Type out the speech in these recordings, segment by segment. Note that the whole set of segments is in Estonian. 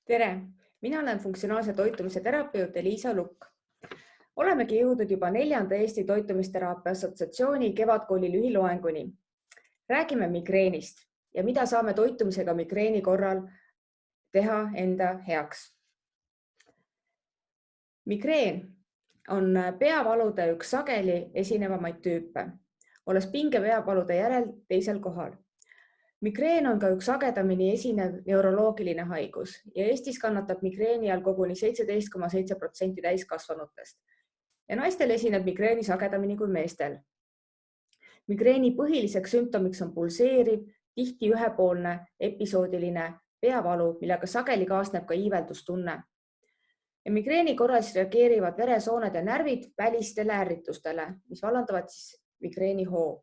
Tere! Mina olen funktsionaalse toitumise terapeut Eliisa Lukk. Olemegi jõudnud juba 4. Eesti Toitumisteraapia Assotsiatsiooni kevadkooli lühiloenguni. Räägime migreenist ja mida saame toitumisega migreeni korral teha enda heaks. Migreen on peavalude üks sageli esinevamaid tüüpe, olles pinge peavalude järel teisel kohal. Migreen on ka üks sagedamini esinev neuroloogiline haigus ja Eestis kannatab migreeni all koguni 17,7% täiskasvanutest. Ja naistel esineb migreeni sagedamini kui meestel. Migreeni põhiliseks sümptomiks on pulseeriv, tihti ühepoolne, episoodiline peavalu, millega sageli kaasneb ka iiveldustunne. Ja migreeni korral reageerivad veresooned ja närvid välistele ärritustele, mis vallandavad migreeni hoo.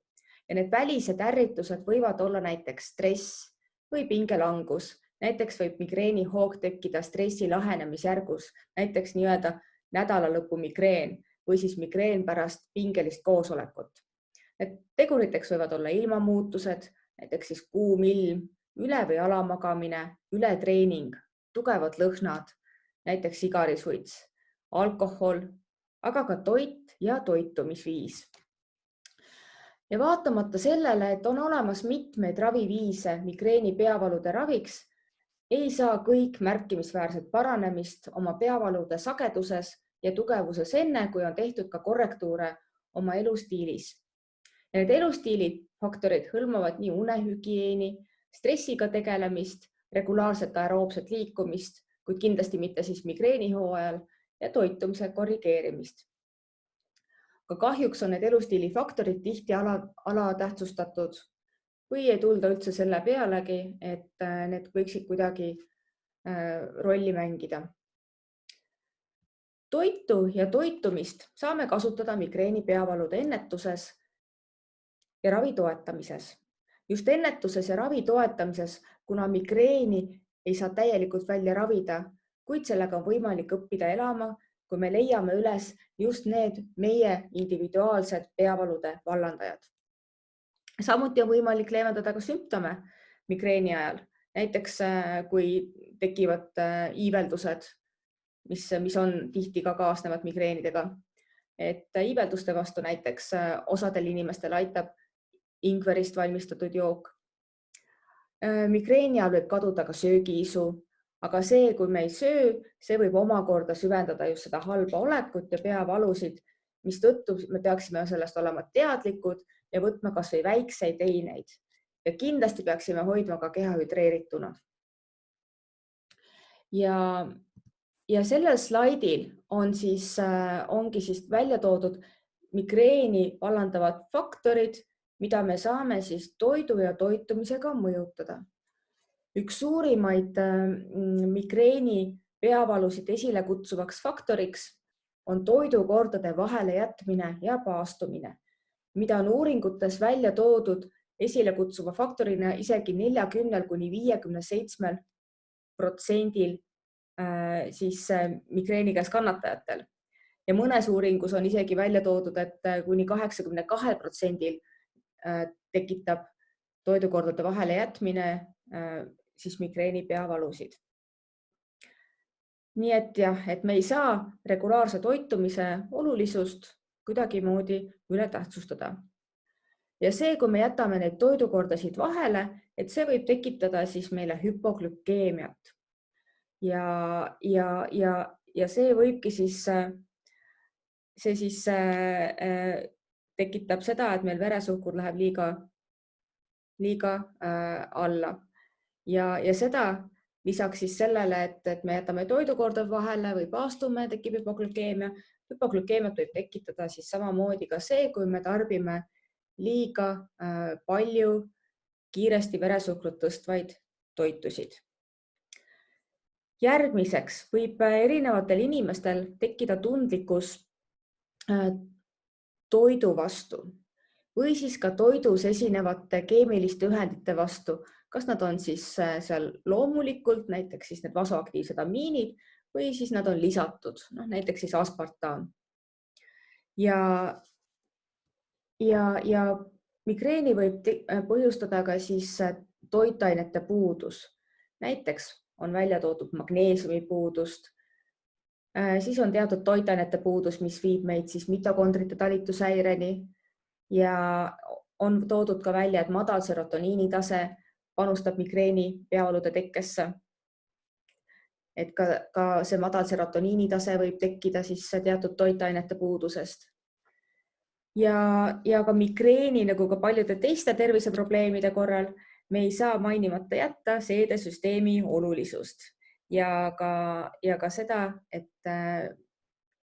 Ja need välised ärritused võivad olla näiteks stress või pingelangus. Näiteks võib migreeni hoog tekkida stressi lahenemisjärgus, näiteks nii-öelda nädalalõpu migreen või siis migreen pärast pingelist koosolekut. Need teguriteks võivad olla ilmamuutused, näiteks siis kuum ilm, üle- või alamagamine, ületreening, tugevad lõhnad, näiteks sigarisuits, alkohol, aga ka toit ja toitumisviis. Ja vaatamata sellele, et on olemas mitmeid raviviise migreeni peavalude raviks, ei saa kõik märkimisväärset paranemist oma peavalude sageduses ja tugevuses enne, kui on tehtud ka korrektuure oma elustiilis. Ja need elustiili faktorid hõlmavad nii unehügieeni, stressiga tegelemist, regulaarset aeroobset liikumist, kuid kindlasti mitte siis migreeni hooajal ja toitumise korrigeerimist. Aga kahjuks on need elustiili faktorid tihti alatähtsustatud või ei tulda üldse selle pealegi, et need võiksid kuidagi rolli mängida. Toitu ja toitumist saame kasutada migreeni peavalude ennetuses ja ravi toetamises. Just ennetuses ja ravi toetamises, kuna migreeni ei saa täielikult välja ravida, kuid sellega on võimalik õppida elama, kui me leiame üles just need meie individuaalsed peavalude vallandajad. Samuti on võimalik leevendada ka sümptome migreeni ajal. Näiteks kui tekivad iiveldused, mis on tihti ka kaasnevad migreenidega. Et iivelduste vastu näiteks osadel inimestel aitab ingverist valmistatud jook. Migreeni ajal võib kaduda ka söögiisu. Aga see, kui me ei söö, see võib omakorda süvendada just seda halba olekut ja peavalusid, mistõttu me peaksime sellest olema teadlikud ja võtma kas või väikseid eineid. Ja kindlasti peaksime hoidma ka keha hüdreerituna. Ja sellel slaidil ongi välja toodud migreeni vallandavad faktorid, mida me saame toidu ja toitumisega mõjutada. Üks suurimaid migreeni peavalusid esile kutsuvaks faktoriks on toidukordade vahele jätmine ja paastumine, mida on uuringutes välja toodud esile kutsuva faktorina isegi 40–57% migreeni käes kannatajatel. Ja mõnes uuringus on isegi välja toodud, et kuni 82% tekitab toidukordade vahele jätmine migreeni peavalusid. Nii et jah, et me ei saa regulaarse toitumise olulisust kuidagimoodi üle tähtsustada. Ja see, kui me jätame neid toidukordasid vahele, et see võib tekitada meile hüpoglükeemiat. Ja see võibki tekitab seda, et meil veresuhkur läheb liiga alla. Ja seda lisaks sellele, et me jätame toidukordad vahele või paastume, tekib hüpoglükeemia. Hüpoglükeemiat võib tekitada samamoodi ka see, kui me tarbime liiga palju kiiresti veresuhkrut tõstvaid toitusid. Järgmiseks võib erinevatel inimestel tekkida tundlikkus toidu vastu või ka toidus esinevate keemiliste ühendite vastu. Kas nad on seal loomulikult, näiteks need vasoaktiivsed amiinid või nad on lisatud, näiteks aspartaam. Ja migreeni võib põhjustada ka toitainete puudus. Näiteks on välja toodud magneesiumi puudust. Siis on teatud toitainete puudus, mis viib meid siis mitokondrite talitushäireni ja on toodud ka välja, et madal serotoniini tase panustab migreeni peavalude tekkesse. Et ka see madal serotoniini tase võib tekkida siis teatud toitainete puudusest. Ja ka migreeni nagu ka paljude teiste terviseprobleemide korral me ei saa mainimata jätta seedesüsteemi olulisust ja ka seda, et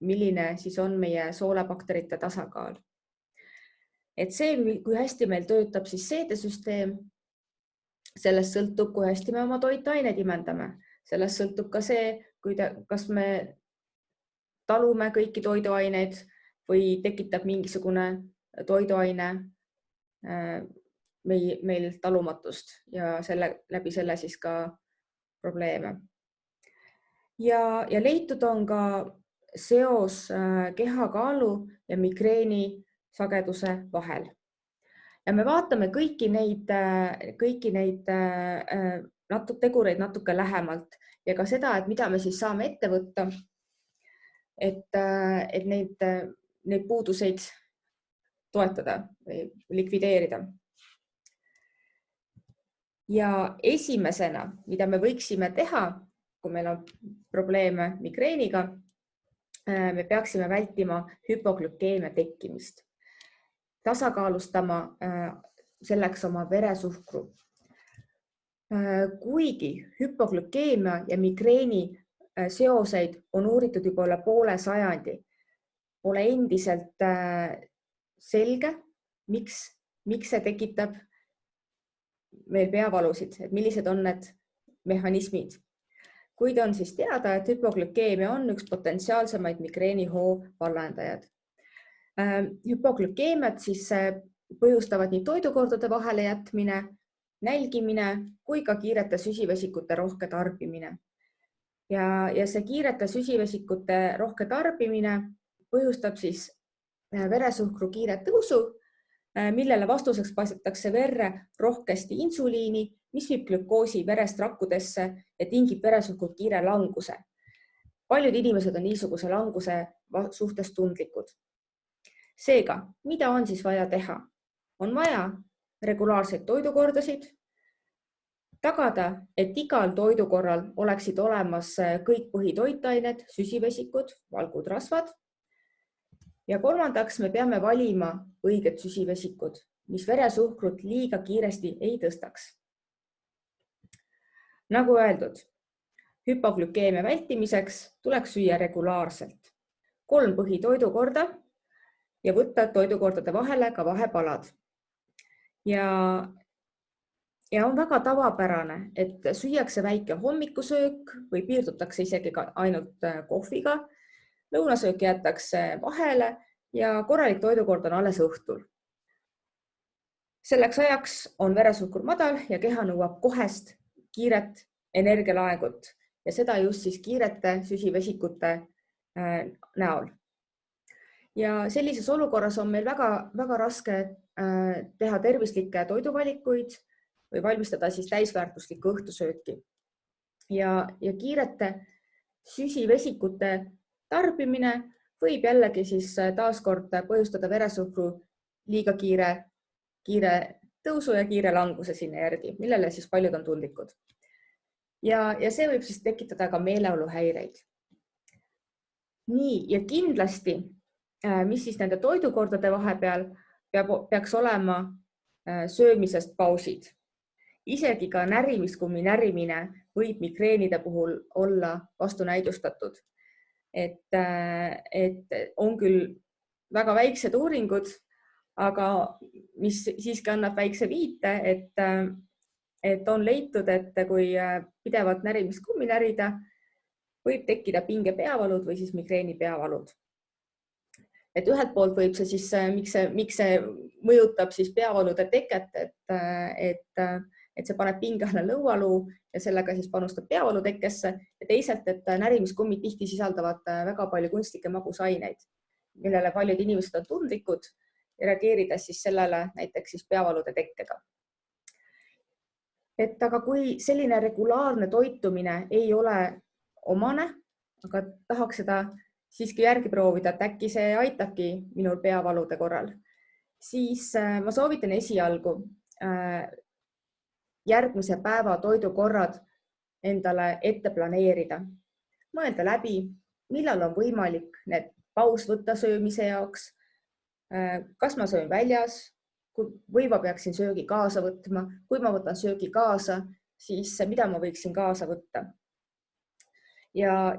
milline siis on meie soolebakterite tasakaal. Et see, kui hästi meil töötab siis seedesüsteem, sellest sõltub, kui hästi me oma toitaineid imendame. Sellest sõltub ka see, kas me talume kõiki toiduaineid või tekitab mingisugune toiduaine meil talumatust ja läbi selle siis ka probleeme. Ja leitud on ka seos kehakaalu ja migreeni sageduse vahel. Ja me vaatame kõiki neid tegureid natuke lähemalt ja ka seda, et mida me siis saame ette võtta, et neid puuduseid toetada või likvideerida. Ja esimesena, mida me võiksime teha, kui meil on probleeme migreeniga, me peaksime vältima hüpoglükeemia tekkimist, tasakaalustama selleks oma veresuhkru. Kuigi hüpoglükeemia ja migreeni seoseid on uuritud juba üle poole sajandi, pole endiselt selge, miks see tekitab meil peavalusid, et millised on need mehhanismid. Kuid on siis teada, et hüpoglükeemia on üks potentsiaalsemaid migreenihoo vallandajad. Hüpoglükeemiat siis põhjustavad nii toidukordade vahele jätmine, nälgimine kui ka kiirete süsivesikute rohke tarbimine. Ja see kiirete süsivesikute rohke tarbimine põhjustab siis veresuhkru kiire tõusu, millele vastuseks paisatakse verre rohkesti insuliini, mis viib glükoosi verest rakkudesse ja tingib veresuhkru kiire languse. Paljud inimesed on niisuguse languse suhtes tundlikud. Seega, mida on siis vaja teha? On vaja regulaarseid toidukordasid, tagada, et igal toidukorral oleksid olemas kõik põhitoitained, süsivesikud, valgud, rasvad. Ja kolmandaks, me peame valima õiged süsivesikud, mis veresuhkrut liiga kiiresti ei tõstaks. Nagu öeldud, hüpoglükeemia vältimiseks tuleks süüa regulaarselt 3 põhitoidukorda ja võtta toidukordade vahele ka vahepalad. Ja on väga tavapärane, et süüakse väike hommikusöök või piirdutakse isegi ainult kohviga. Lõunasöök jäetakse vahele ja korralik toidukord on alles õhtul. Selleks ajaks on veresuhkur madal ja keha nõuab kohest kiiret energialaengut ja seda just siis kiirete süsivesikute näol. Ja sellises olukorras on meil väga raske teha tervislikke toiduvalikuid või valmistada siis täisväärtuslikku õhtusööki. Ja kiirete süsivesikute tarbimine võib jällegi siis taaskord põhjustada veresuhkru liiga kiire tõusu ja kiire languse sinna järgi, millele siis paljud on tundlikud. Ja see võib siis tekitada ka meeleoluhäireid. Nii, ja kindlasti, mis siis nende toidukordade vahepeal peaks olema söömisest pausid. Isegi ka närimiskummi närimine võib migreenide puhul olla vastunäidustatud. Et on küll väga väiksed uuringud, aga mis siiski annab väikse viite, et on leitud, et kui pidevalt närimiskummi närida, võib tekkida pingepeavalud või siis migreeni peavalud. Et ühelt poolt võib see siis, miks see mõjutab siis peavalude teket, et see paneb pinge alla lõualuu ja sellega siis panustab peavalu tekkesse ja teisalt, et närimiskummid tihti sisaldavad väga palju kunstlikke magusaineid, millele paljud inimesed on tundlikud ja reageerides siis sellele näiteks siis peavalude tekkega. et aga kui selline regulaarne toitumine ei ole omane, aga tahaks seda siiski järgi proovida, et äkki see aitabki minul peavalude korral, siis ma soovitan esialgu järgmise päeva toidukorrad endale ette planeerida. Mõelda läbi, millal on võimalik need paus võtta söömise jaoks. Kas ma söön väljas või ma peaksin söögi kaasa võtma? Kui ma võtan söögi kaasa, siis mida ma võiksin kaasa võtta? Ja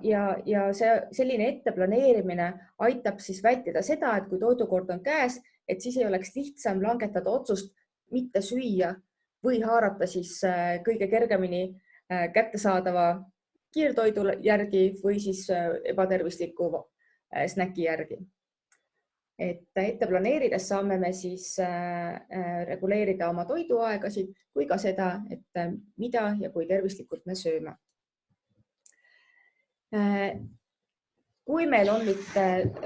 selline etteplaneerimine aitab siis vältida seda, et kui toidukord on käes, et siis ei oleks lihtsam langetada otsust mitte süüa või haarata siis kõige kergemini kättesaadava kiirtoidu järgi või siis ebatervisliku snäki järgi. Et ette planeerides saame me siis reguleerida oma toiduaegasid kui ka seda, et mida ja kui tervislikult me sööme. Kui meil on nüüd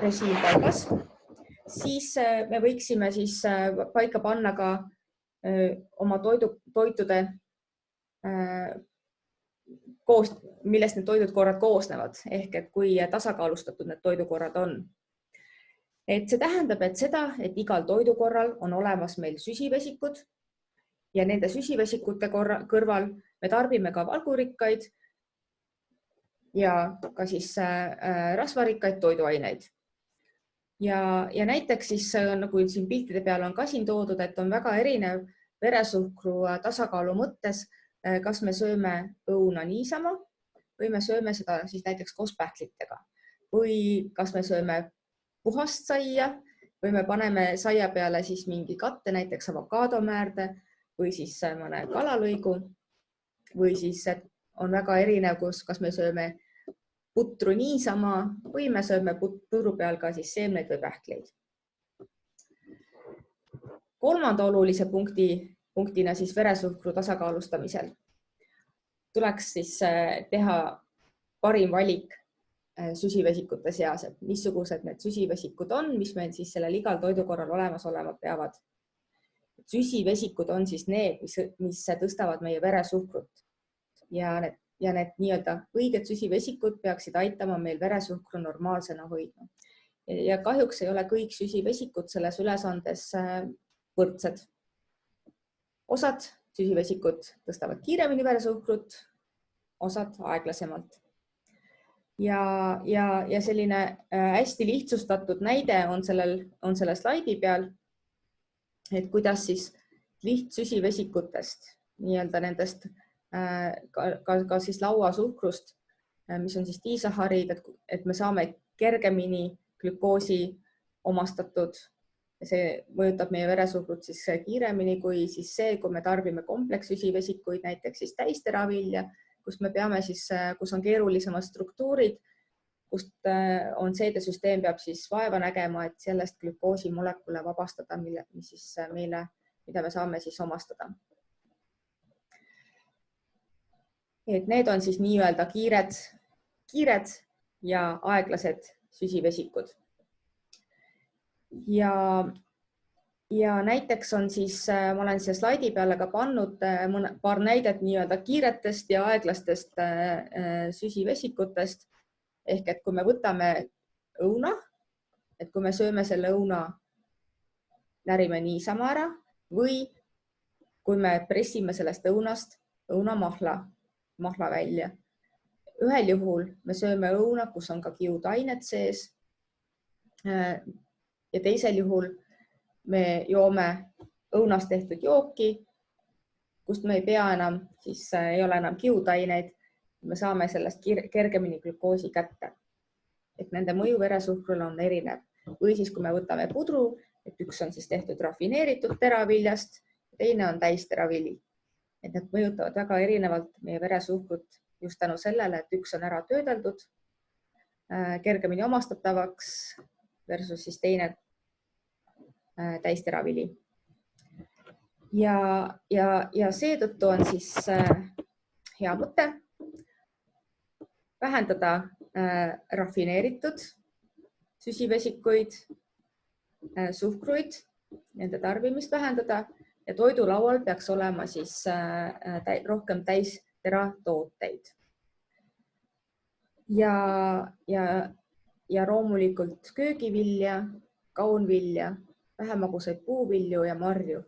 režiim paigas, siis me võiksime siis paika panna ka oma toitude millest need toidukorrad koosnevad ehk et kui tasakaalustatud need toidukorrad on. Et see tähendab, et seda, et igal toidukorral on olemas meil süsivesikud ja nende süsivesikute kõrval me tarbime ka valgurikkaid ja ka siis rasvarikkaid toiduaineid. Ja näiteks siis nagu siin piltide peal on ka siin toodud, et on väga erinev veresuhkru tasakaalu mõttes, kas me sööme õuna niisama või me sööme seda siis näiteks koos pähklitega või kas me sööme puhast saia või me paneme saia peale siis mingi katte, näiteks avokaadomäärde või siis mõne kalalõigu või siis on väga erinev, kas me sööme putru niisama või me sööme pudru peal ka siis seemneid või pähkleid. Kolmanda olulise punktina siis veresuhkru tasakaalustamisel tuleks siis teha parim valik süsivesikute seas, et missugused need süsivesikud on, mis meil siis sellel igal toidukorral olemas olema peavad. Süsivesikud on siis need, mis tõstavad meie veresuhkrut ja need nii-öelda õiged süsivesikud peaksid aitama meil veresuhkru normaalsena hoidma. Ja kahjuks ei ole kõik süsivesikud selles ülesandes võrdsed. Osad süsivesikud tõstavad kiiremini veresuhkrut, osad aeglasemalt. Ja selline hästi lihtsustatud näide on selle slaidi peal, et kuidas siis lihtsüsivesikutest, nii-öelda nendest ka siis lauasuhkrust, mis on siis diisahariid, et me saame kergemini glükoosi omastatud. See mõjutab meie veresuhkrut siis kiiremini kui siis see, kui me tarbime komplekssüsivesikuid, näiteks siis täisteravilja, kus me peame siis, kus on keerulisemad struktuurid, kust on seedesüsteem peab siis vaeva nägema, et sellest glükoosi molekule vabastada, mida me saame siis omastada. Et need on siis nii-öelda kiired ja aeglased süsivesikud. Ja näiteks on siis, ma olen siia slaidi peale ka pannud paar näidet nii-öelda kiiretest ja aeglastest süsivesikutest. Ehk et kui me võtame õuna, et kui me sööme selle õuna, närime niisama ära või kui me pressime sellest õunast õunamahla välja. Ühel juhul me sööme õuna, kus on ka kiudained sees. Ja teisel juhul me joome õunast tehtud jooki, kust me ei pea enam, siis ei ole enam kiudaineid. Me saame sellest kergemini glükoosi kätte. Et nende mõju veresuhkrule on erinev. Või siis, kui me võtame pudru, et üks on siis tehtud rafineeritud teraviljast, teine on täisteravili. Et need mõjutavad väga erinevalt meie veresuhkrut just tänu sellele, et üks on ära töödeldud, kergemini omastatavaks versus siis teine täisteravili. Ja seetõttu on siis hea mõte vähendada rafineeritud süsivesikuid, suhkruid, nende tarbimist vähendada ja toidulaual peaks olema siis rohkem täisteratooteid. Ja loomulikult köögivilja, kaunvilja, vähemaguseid puuvilju ja marju.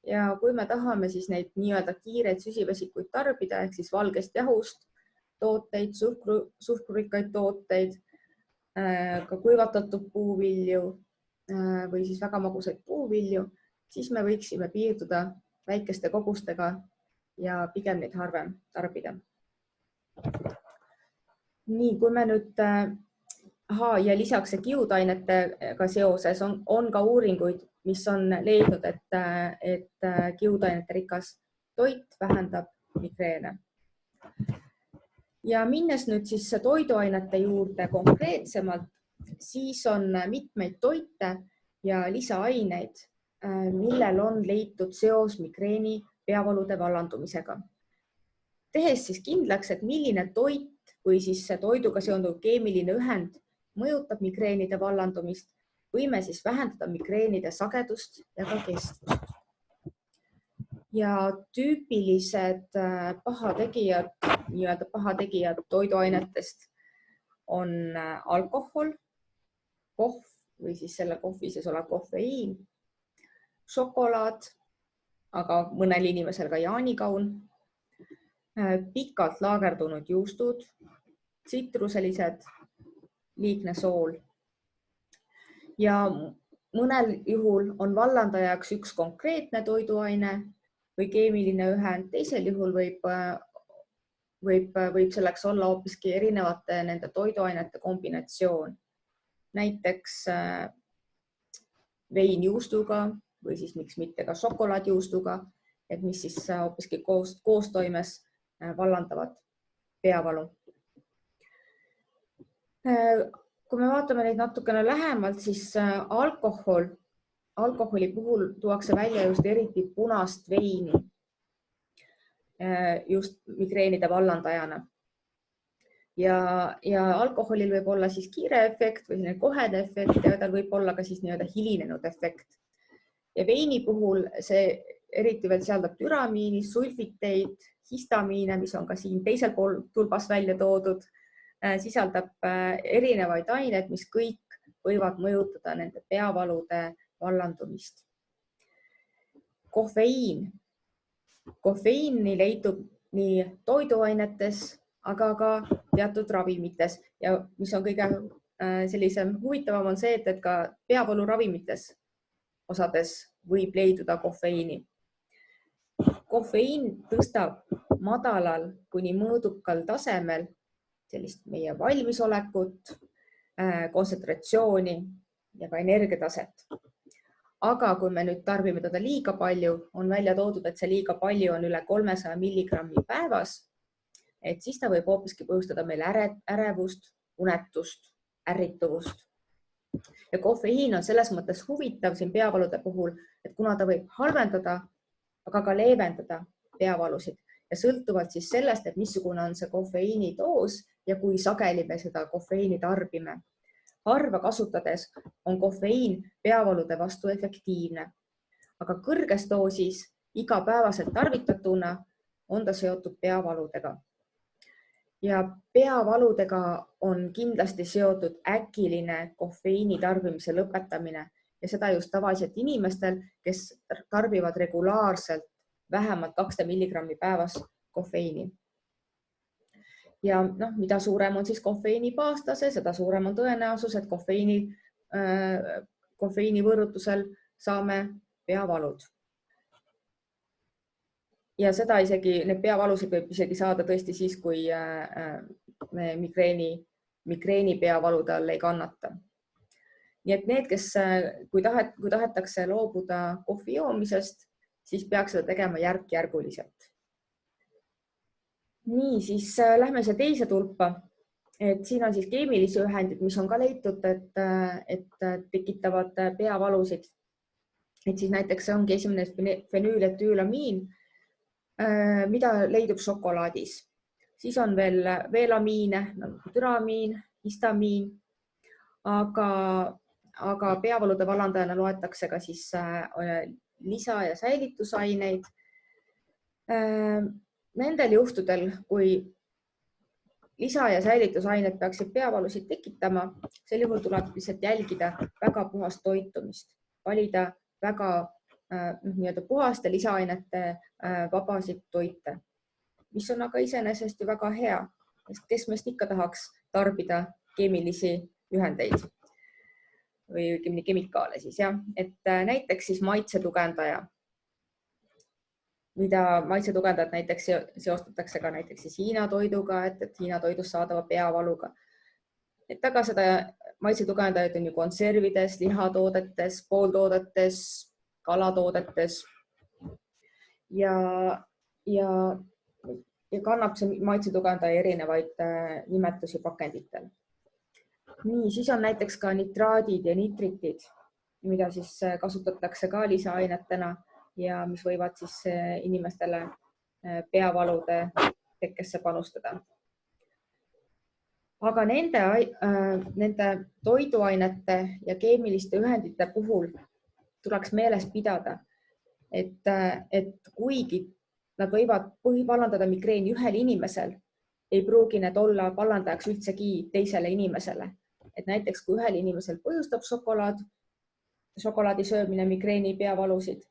Ja kui me tahame siis neid nii-öelda kiireid süsivesikuid tarbida, ehk siis valgest jahust tooteid, suhkrurikkaid tooteid, ka kuivatatud puuvilju või siis väga magusaid puuvilju, siis me võiksime piirduda väikeste kogustega ja pigem neid harvem tarbida. Nii, kui me nüüd ja lisaks kiudainetega seoses on ka uuringuid, mis on leidnud, et kiudainete rikas toit vähendab migreene. Ja minnes nüüd siis toiduainete juurde konkreetsemalt, siis on mitmeid toite ja lisaaineid, millel on leitud seos migreeni peavalude vallandumisega. Tehes siis kindlaks, et milline toit või siis toiduga seonduv keemiline ühend mõjutab migreenide vallandumist, võime siis vähendada migreenide sagedust ja ka kestvust. Ja tüüpilised pahategijad, nii-öelda pahategijad toiduainetest on alkohol, kohv või siis selle kohvi sees olev kofeiin, šokolaad, aga mõnel inimesel ka jaanikaun, pikalt laagerdunud juustud, tsitruselised, liigne sool. Ja mõnel juhul on vallandajaks üks konkreetne toiduaine või keemiline ühend, teisel juhul võib selleks olla hoopiski erinevate nende toiduainete kombinatsioon. Näiteks vein juustuga või siis miks mitte ka šokolaadjuustuga, et mis siis hoopiski koostoimes vallandavad peavalu. Kui me vaatame neid natukene lähemalt, siis alkoholi puhul tuuakse välja just eriti punast veini just migreenide vallandajana. Ja alkoholil võib olla siis kiire efekt või kohene efekt ja tal võib olla ka siis nii-öelda hilinenud efekt. Ja veini puhul see eriti veel sisaldab türamiini, sulfiteid, histamiine, mis on ka siin teisel pool tulbas välja toodud, sisaldab erinevaid aineid, mis kõik võivad mõjutada nende peavalude vallandumist. Kofeiini leidub nii toiduainetes, aga ka teatud ravimites ja mis on kõige sellisem huvitavam on see, et ka peavaluravimites osades võib leiduda kofeiini. Kofeiin tõstab madalal kuni mõõdukal tasemel sellist meie valmisolekut, kontsentratsiooni ja ka energiataset. Aga kui me nüüd tarbime teda liiga palju, on välja toodud, et see liiga palju on üle 300 milligrammi päevas, et siis ta võib hoopiski põhjustada meil ärevust, unetust, ärrituvust. Ja kofeiin on selles mõttes huvitav siin peavalude puhul, et kuna ta võib halvendada, aga ka leevendada peavalusid ja sõltuvalt siis sellest, et missugune on see kofeiini doos ja kui sageli me seda kofeiini tarbime. Harva kasutades on kofeiin peavalude vastu efektiivne, aga kõrges doosis igapäevaselt tarvitatuna on ta seotud peavaludega. Ja peavaludega on kindlasti seotud äkiline kofeiini tarbimise lõpetamine ja seda just tavaliselt inimestel, kes tarbivad regulaarselt vähemalt 200 milligrammi päevas kofeiini. Ja mida suurem on siis kofeiini baastase, seda suurem on tõenäosus, et kofeiini võõrutusel saame peavalud. Ja seda need peavalusid võib isegi saada tõesti siis, kui me migreeni peavalude all ei kannata. Nii et need, kes, kui tahetakse loobuda kohvi joomisest, siis peaks seda tegema järk-järguliselt. Nii, siis lähme see teise tulpa. Et siin on siis keemilisi ühendid, mis on ka leitud, et tekitavad peavalusid. Et siis näiteks see ongi esimene fenüületüülamiin, mida leidub šokolaadis. Siis on veel veelamiine, nagu türamiin, histamiin, aga peavalude vallandajana loetakse ka siis lisa- ja säilitusaineid. Nendel juhtudel, kui lisa- ja säilitusained peaksid peavalusid tekitama, sel juhul tuleb lihtsalt jälgida väga puhast toitumist, valida väga puhaste lisaainete vabasid toite, mis on aga iseenesest ju väga hea, sest kes meist ikka tahaks tarbida keemilisi ühendeid või õigemini kemikaale siis jah, et näiteks siis maitsetugevdaja, mida maitsetugevdajad näiteks seostatakse ka näiteks siis Hiina toiduga, et Hiina toidust saadava peavaluga. Et aga seda maitsetugevdajaid on ju konservides, lihatoodetes, pooltoodetes, kalatoodetes ja kannab see maitsetugevdaja erinevaid nimetusi pakenditel. Nii, siis on näiteks ka nitraadid ja nitritid, mida siis kasutatakse ka lisaainetena ja mis võivad siis inimestele peavalude tekkesse panustada. Aga nende toiduainete ja keemiliste ühendite puhul tuleks meeles pidada, et kuigi nad võivad vallandada migreeni ühel inimesel, ei pruugi need olla vallandajaks üldsegi teisele inimesele. Et näiteks kui ühel inimesel põhjustab šokolaadi söömine migreeni peavalusid,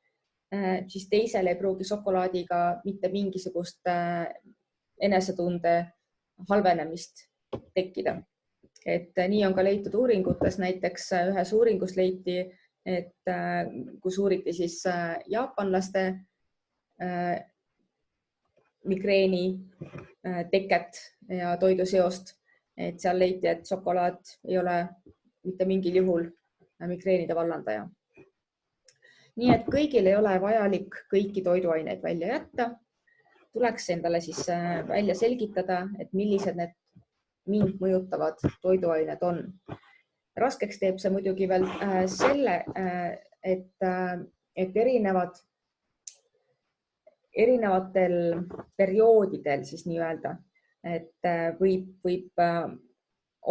siis teisel ei pruugi šokolaadiga mitte mingisugust enesetunde halvenemist tekkida. Et nii on ka leitud uuringutes, näiteks ühes uuringus leiti, et kus uuriti siis jaapanlaste migreeni teket ja toiduseost, et seal leiti, et šokolaad ei ole mitte mingil juhul migreenide vallandaja. Nii et kõigil ei ole vajalik kõiki toiduaineid välja jätta. Tuleks endale siis välja selgitada, et millised need mind mõjutavad toiduained on. Raskeks teeb see muidugi veel selle, et erinevatel perioodidel siis nii-öelda, et võib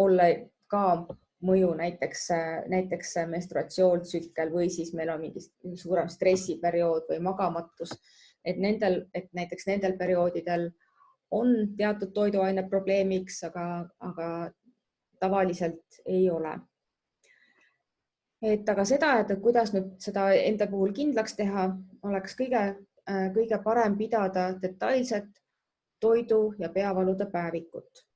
olla ka mõju näiteks menstruatsioontsükkel või siis meil on mingi suurem stressiperiood või magamatus, et näiteks nendel perioodidel on teatud toiduaine probleemiks, aga tavaliselt ei ole. Et aga seda, et kuidas nüüd seda enda puhul kindlaks teha, oleks kõige parem pidada detailset toidu ja peavalude päevikut,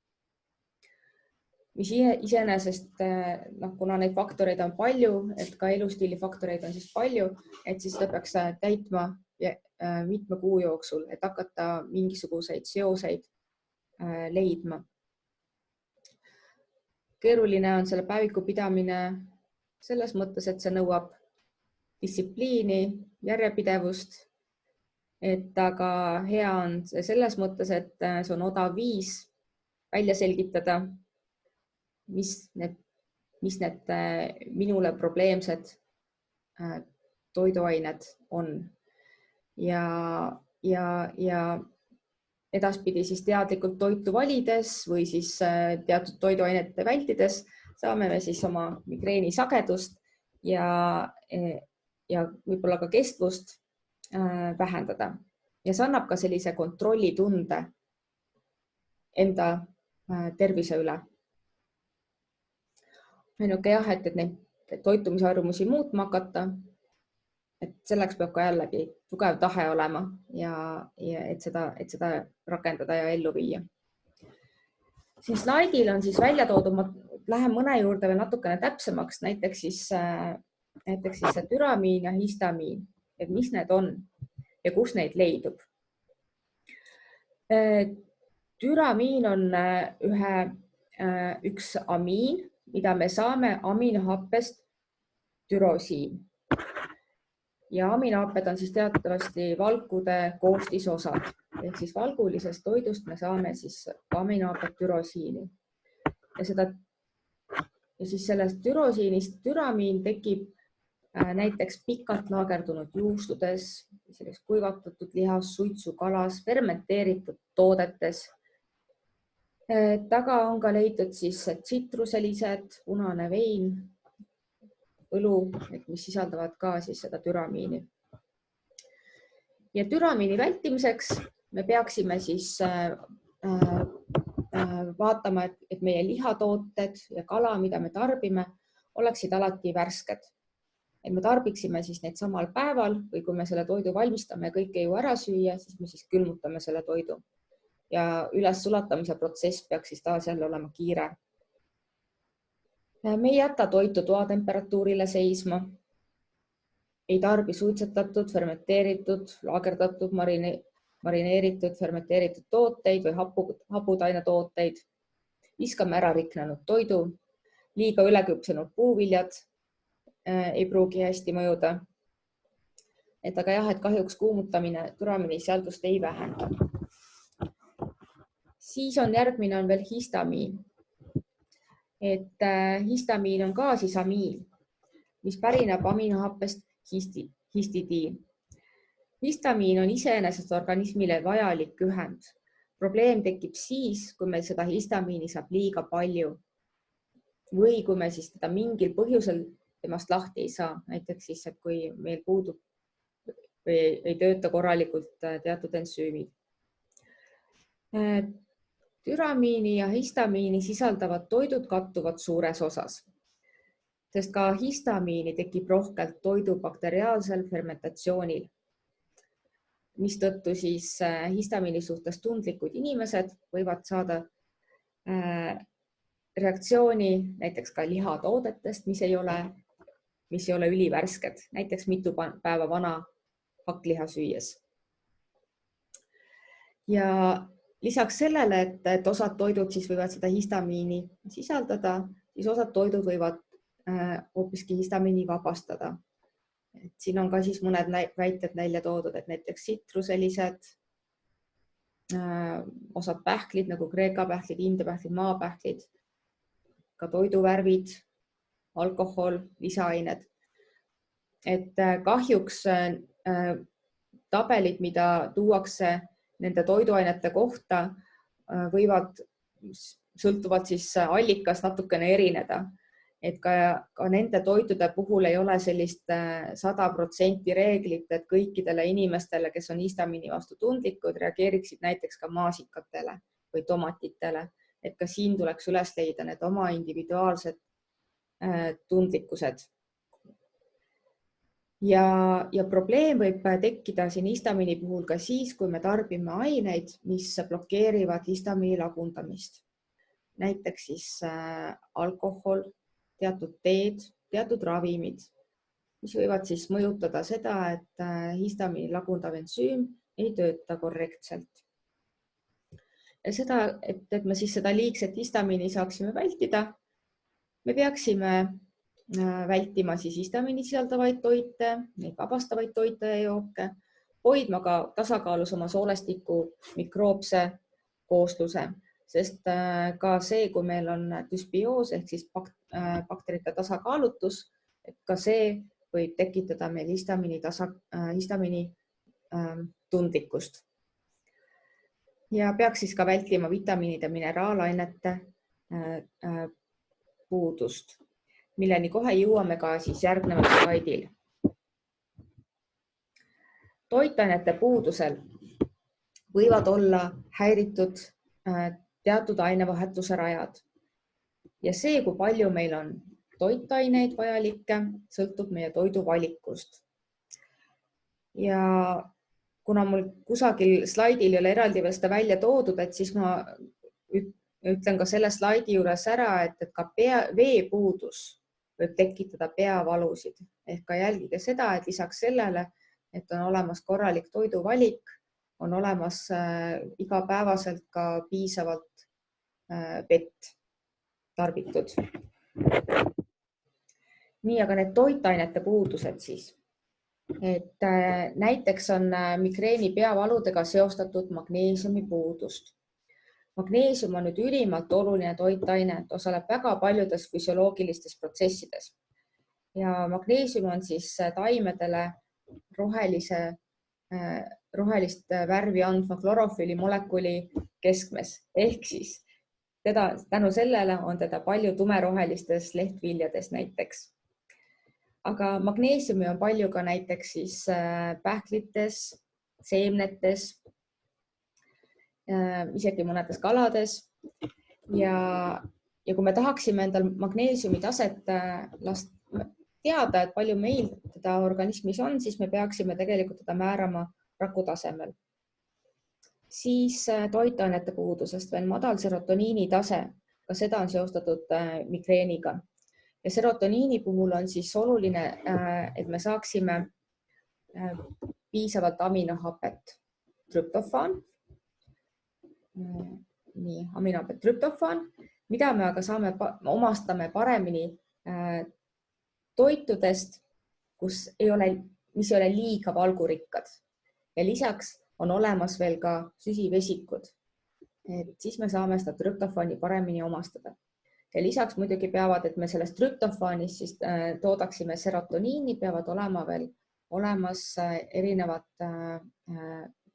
mis iseenesest, kuna neid faktoreid on palju, et ka elustiili faktoreid on siis palju, et siis seda peaks täitma mitme kuu jooksul, et hakata mingisuguseid seoseid leidma. Keeruline on selle päeviku pidamine selles mõttes, et see nõuab distsipliini, järjepidevust, et aga hea on selles mõttes, et see on odav viis välja selgitada, mis need minule probleemsed toiduained on ja edaspidi siis teadlikult toitu valides või siis teatud toiduainete vältides saame me siis oma migreeni sagedust ja võib-olla ka kestvust vähendada ja see annab ka sellise kontrollitunde enda tervise üle. Ainuke jah, et neid toitumisharjumusi muutma hakata, et selleks peab ka jällegi tugev tahe olema ja et seda rakendada ja ellu viia. Siin slaidil on siis välja toodud, ma lähen mõne juurde veel natukene täpsemaks, näiteks siis see türamiin ja histamiin, et mis need on ja kus neid leidub. Türamiin on üks amiin, mida me saame aminohappest türosiin. Ja aminohapped on siis teatavasti valkude koostisosad, ehk siis valgulisest toidust me saame siis aminohapet türosiini. Ja siis sellest türosiinist türamiin tekib näiteks pikalt laagerdunud juustudes, kuivatatud lihas, suitsukalas, fermenteeritud toodetes. Taga on ka leitud siis tsitruselised, punane vein, õlu, mis sisaldavad ka siis seda türamiini. Ja türamiini vältimiseks me peaksime siis vaatama, et meie lihatooted ja kala, mida me tarbime, oleksid alati värsked. Et me tarbiksime siis neid samal päeval või kui me selle toidu valmistame ja kõike ju ära süüa, siis me siis külmutame selle toidu. Ja üles sulatamise protsess peaks siis taas jälle olema kiire. Me ei jäta toitu toatemperatuurile seisma. Ei tarbi suitsetatud, fermenteeritud, laagerdatud, marineeritud, fermenteeritud tooteid või haputainetooteid. Viskame ära riknenud toidu, liiga üleküpsenud puuviljad ei pruugi hästi mõjuda. Aga jah, et kahjuks kuumutamine türamiini sisaldust ei vähenda. Siis on järgmine on veel histamiin. Et histamiin on ka siis amiin, mis pärineb aminohappest histidiin. Histamiin on iseenesest organismile vajalik ühend. Probleem tekib siis, kui meil seda histamiini saab liiga palju või kui me siis teda mingil põhjusel temast lahti ei saa. Näiteks siis, et kui meil puudub või ei tööta korralikult teatud ensüümid. Türamiini ja histamiini sisaldavad toidud kattuvad suures osas, sest ka histamiini tekib rohkelt toidu bakteriaalsel fermentatsioonil, mistõttu siis histamiini suhtes tundlikud inimesed võivad saada reaktsiooni näiteks ka lihatoodetest, mis ei ole ülivärsked, näiteks mitu päeva vana hakkliha süües. Ja lisaks sellele, et osad toidud siis võivad seda histamiini sisaldada, siis osad toidud võivad hoopiski histamiini vabastada. Siin on ka siis mõned väited välja toodud, et näiteks sitruselised, osad pähklid nagu kreeka pähklid, india pähklid, maapähklid, ka toiduvärvid, alkohol, lisaained. Et kahjuks tabelid, mida tuuakse nende toiduainete kohta, võivad sõltuvalt siis allikast natukene erineda. Et ka nende toitude puhul ei ole sellist 100% reeglit, et kõikidele inimestele, kes on histamiini vastu tundlikud, reageeriksid näiteks ka maasikatele või tomatitele. Et ka siin tuleks üles leida need oma individuaalsed tundlikkused. Ja probleem võib tekkida siin histamiini puhul ka siis, kui me tarbime aineid, mis blokeerivad histamiini lagundamist. Näiteks siis alkohol, teatud teed, teatud ravimid, mis võivad siis mõjutada seda, et histamiini lagundav ensüüm ei tööta korrektselt. Ja seda, et me siis seda liigset histamiini saaksime vältida, me peaksime vältima siis histamiini sisaldavaid toite, neid vabastavaid toite ja jooke, hoidma ka tasakaalus oma soolestiku mikroobse koosluse, sest ka see, kui meil on düsbioos ehk siis bakterite tasakaalutus, et ka see võib tekitada meil histamiini tundlikkust. Ja peaks siis ka vältima vitamiinide, mineraalainete puudust, milleni kohe jõuame ka siis järgneval slaidil. Toitainete puudusel võivad olla häiritud teatud ainevahetuse rajad. Ja see, kui palju meil on toitaineid vajalikke, sõltub meie toidu valikust. Ja kuna mul kusagil slaidil ei ole eraldi veel seda välja toodud, et siis ma ütlen ka selle slaidi juures ära, et ka veepuudus võib tekitada peavalusid. Ehk ka jälgige seda, et lisaks sellele, et on olemas korralik toiduvalik, on olemas igapäevaselt ka piisavalt vett tarbitud. Nii, aga need toitainete puudused siis. Et näiteks on migreeni peavaludega seostatud magneesiumi puudust. Magneesium on nüüd ülimalt oluline toitaine, et osaleb väga paljudes füsioloogilistes protsessides. Ja magneesium on siis taimedele rohelist värvi andva klorofülli molekuli keskmes. Ehk siis tänu sellele on teda palju tumerohelistes lehtviljades näiteks. Aga magneesiumi on palju ka näiteks siis pähklites, seemnetes, isegi mõnedes kalades. Ja kui me tahaksime endal magneesiumi taset teada, et palju meil teda organismis on, siis me peaksime tegelikult teda määrama raku tasemel. Siis toitainete puudusest veel madal serotoniini tase, ka seda on seostatud migreeniga. Ja serotoniini puhul on siis oluline, et me saaksime piisavalt aminohapet, trüptofaan, aminohapet trüptofaan, mida me aga omastame paremini toitudest, mis ei ole liiga valgurikkad. Ja lisaks on olemas veel ka süsivesikud, et siis me saame seda trüptofaani paremini omastada. Ja lisaks muidugi peavad, et me sellest trüptofaanist siis toodaksime serotoniini, peavad olema veel olemas erinevad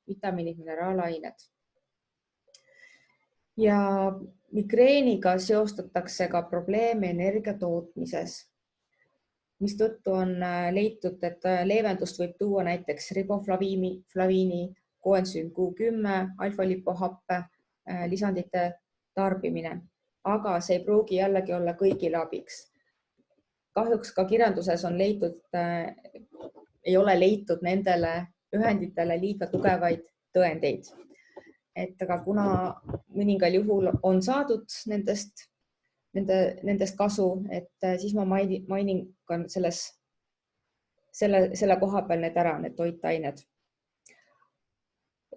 vitamiinid, mineraalained. Ja migreeniga seostatakse ka probleeme energia tootmises, mistõttu on leitud, et leevendust võib tuua näiteks riboflaviini, koensüüm Q10, alfa-lipohappe lisandite tarbimine, aga see ei pruugi jällegi olla kõigile abiks. Kahjuks ka kirjanduses on ei ole leitud nendele ühenditele liiga tugevaid tõendeid. Aga kuna mõningal juhul on saadud nendest kasu, et siis ma mainin ka selle koha peal need ära, need toitained.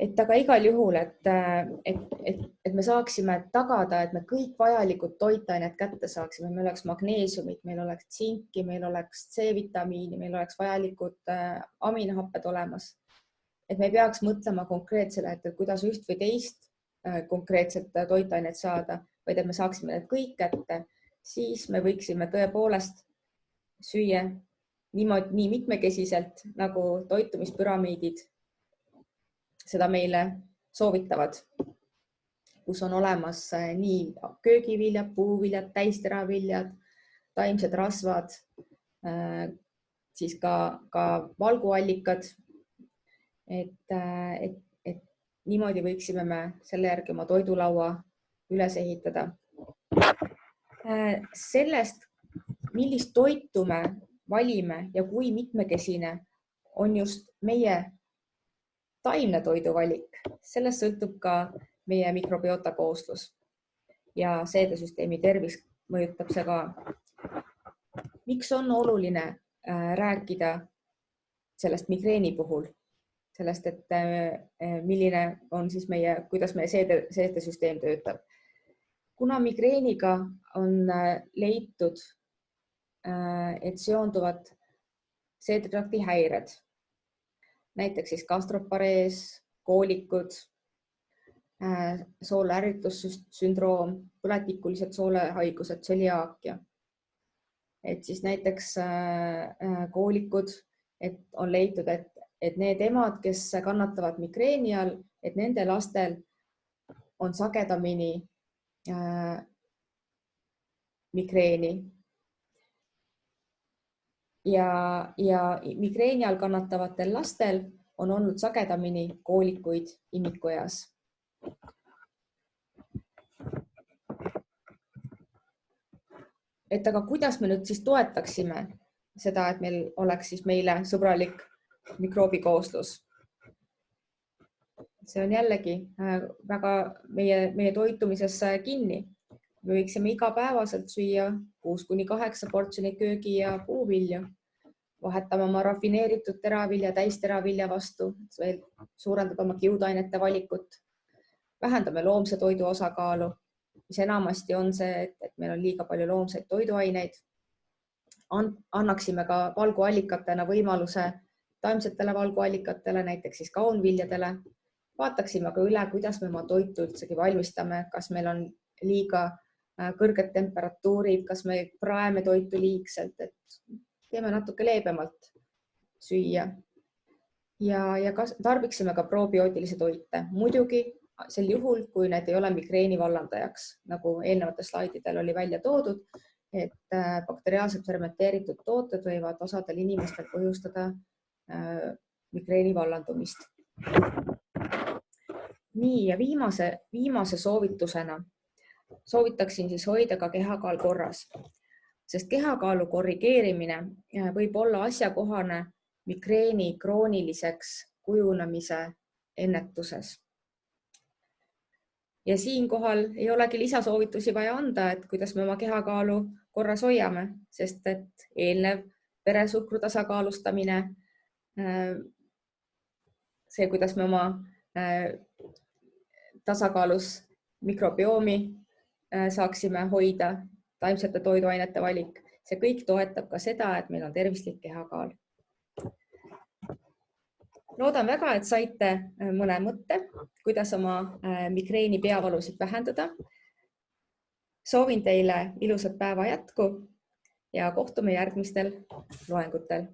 Aga igal juhul, et me saaksime tagada, et me kõik vajalikud toitained kätte saaksime, meil oleks magneesiumit, meil oleks tsinki, meil oleks C-vitamiini, meil oleks vajalikud aminohapped olemas. Et me ei peaks mõtlema konkreetsele, et kuidas üht või teist konkreetset toitainet saada, vaid et me saaksime need kõik kätte, siis me võiksime tõepoolest süüa nii mitmekesiselt, nagu toitumispüramiidid seda meile soovitavad, kus on olemas nii köögiviljad, puuviljad, täisteraviljad, taimsed rasvad, siis ka valguallikad. Et niimoodi võiksime me selle järgi oma toidulaua üles ehitada. Sellest, millist toitu me valime ja kui mitmekesine on just meie taimne toiduvalik, sellest sõltub ka meie mikrobiota kooslus ja seedesüsteemi tervis mõjutab see ka. Miks on oluline rääkida sellest migreeni puhul, sellest, et milline on siis kuidas meie seedesüsteem töötab? Kuna migreeniga on leitud, et seonduvad seedetrakti häired, näiteks siis gastroparees, koolikud, sooleärritussündroom, põletikulised soolehaigused, tsöliaakia. Et siis näiteks koolikud, et on leitud, et need emad, kes kannatavad migreeni all, et nende lastel on sagedamini migreeni. Ja migreeni all kannatavatel lastel on olnud sagedamini koolikuid immikueas. Aga kuidas me nüüd siis toetaksime seda, et meil oleks siis meile sõbralik mikroobikooslus? See on jällegi väga meie toitumises kinni. Me võiksime igapäevaselt süüa 6-8 portsjonit köögi- ja puuvilju, vahetama oma rafineeritud teravilja, täisteravilja vastu, suurendada oma kiudainete valikut, vähendame loomse toidu osakaalu, mis enamasti on see, et meil on liiga palju loomseid toiduaineid. Annaksime ka valguallikatena võimaluse taimsetele valguallikatele, näiteks siis kaunviljadele. Vaataksime ka üle, kuidas me oma toitu üldsegi valmistame, kas meil on liiga kõrged temperatuurid, kas me praeme toitu liigselt, et teeme natuke leebemalt süüa. Ja tarbiksime ka probiootilisi toite. Muidugi sel juhul, kui need ei ole migreeni vallandajaks, nagu eelnevatel slaididel oli välja toodud, et bakteriaalselt fermenteeritud tooted võivad osadel inimestel põhjustada migreeni vallandumist. Nii ja viimase soovitusena soovitaksin siis hoida ka kehakaal korras, sest kehakaalu korrigeerimine võib olla asjakohane migreeni krooniliseks kujunemise ennetuses. Ja siinkohal ei olegi lisasoovitusi vaja anda, et kuidas me oma kehakaalu korras hoiame, sest et eelnev veresuhkru tasakaalustamine, see, kuidas me oma tasakaalus mikrobiomi saaksime hoida, taimsete toiduainete valik, see kõik toetab ka seda, et meil on tervislik kehakaal. Loodan väga, et saite mõne mõtte, kuidas oma migreeni peavalusid vähendada. Soovin teile ilusat päeva jätku ja kohtume järgmistel loengutel.